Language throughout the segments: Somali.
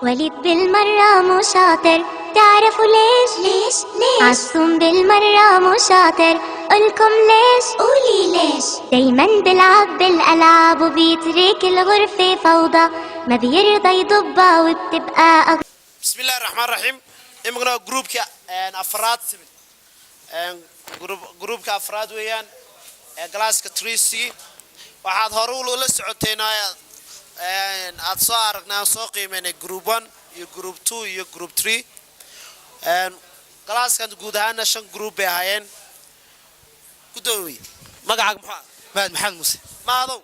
وليد بالمرة مو شاطر، تعرفوا ليش؟ عالصوم بالمرة مو شاطر، قولكم ليش؟ قولي ليش؟ دايما بلعب بالألعاب وبيترك الغرفة فوضى، ما بيرضى يضبها وبتبقى بسم الله الرحمن الرحيم. إمغنا جروبك أفراد جروبك أفراد ويان جلاس كتريسي waxaad hore ula socoteynaa aad soo aragnaa soo qiimeynay group 1 iyo group 2 iyo group 3 galaaskan guud ahaan 5 group bay ahaayeen gudoomiye magacaaga maxaa maxamed muuse maadow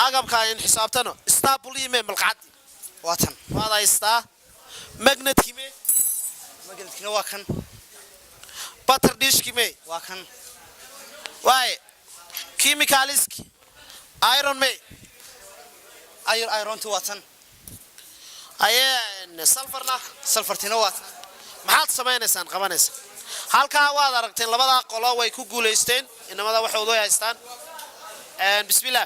agabka in xisaabtano istanbul iyo malqacad waatan waada istaa magnetkime magnetkina waa kan butter dishkime waa kan waay chemicalski iron me iron to watan ayeen sulfartina watan maxaad sameeynaysan qabanaysa halka waad aragteen labada qolo way ku guuleysteen inamada waxa uu haystaan bismillah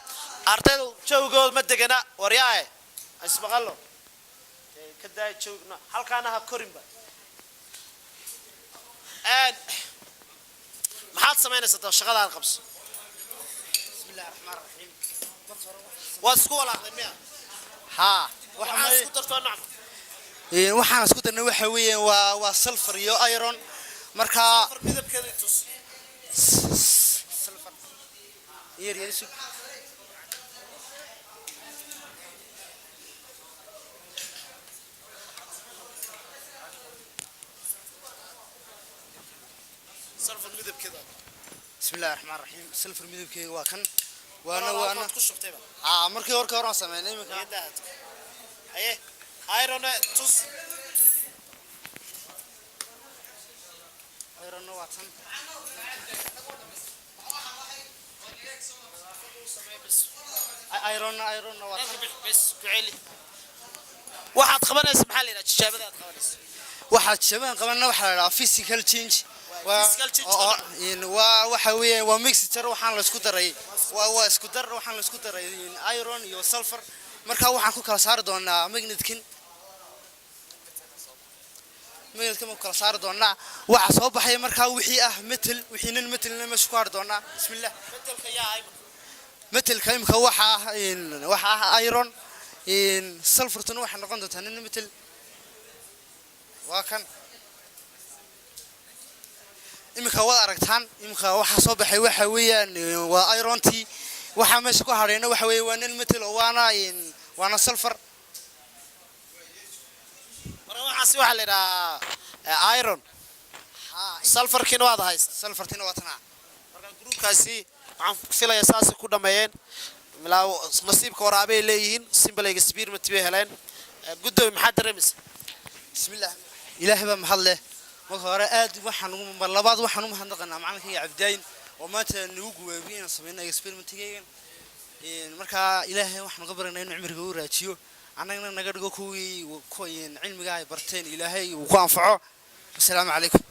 ardaydu joogooda ma degana waryaay ismaqallo ka daa joogna halkaana ha korinba maxaad sameynaysaa shaqadaad qabso bismillahir rahmanir rahim واسكول أخدمها ها waxaan isku darto nacam waxaan isku darnay waxa weeyaan waa sulfur iyo iron marka midabkeedu tus sulfur yeerisu sulfur midabkeedu bismillahir rahmanir rahim sulfur midabkeedu waa kan وانا ku shubtayba markii hore aan sameeynay imika aye iron tus iron watan iron watan bas kuceli waxaad qabanaysaa maxaa la yiraahdaa tijaabadaad qabanaysaa waxaad shaban qabanna waxa la yiraahdaa physical change waxa weeyaan waa mixture waxaan la isku daray waa isku dar waxaan la isku daray iron iyo sulfur marka waxaan ku kala saari doonaa magnetin ma kala saari doonaa waxa soo baxay marka wixii ah metal wixiina metalna ma isku har doonaa bismillah metalka yaa metalka imka waxa ah iron sulfurtuna waxa noqon doontaa nin metal waa kan imika wada aragtaan imika waxa soo baxay waxa weeyaan waa ironti waxa meesha ku hareeyna waxa weey waa nin metal oo waana sulfur waxaasi waxa la yiraahdaa iron sulfurkina waad haysaa sulfurtina waa tana marka groupkaasi waxaan filayaa saas ku dhameeyeen milaa nasiibka waraabay leeyihiin simple experiment bay heleen gudoomiye maxaa dareemaysaa bismillah ilaahay baa mahad leh marka hore aad waxaan labaad waxaan u mahadnaqaynaa macallinkayga Cabdaayin oo maanta nagu guwaabiyay inaan sameeyno experiment-kayga marka ilaahay waxaan uga baranaynaa inuu cimriga u raajiyo annagana naga dhigo kuwii cilmiga ay barteen ilaahay uu ku anfaco. Assalaamu calaykum.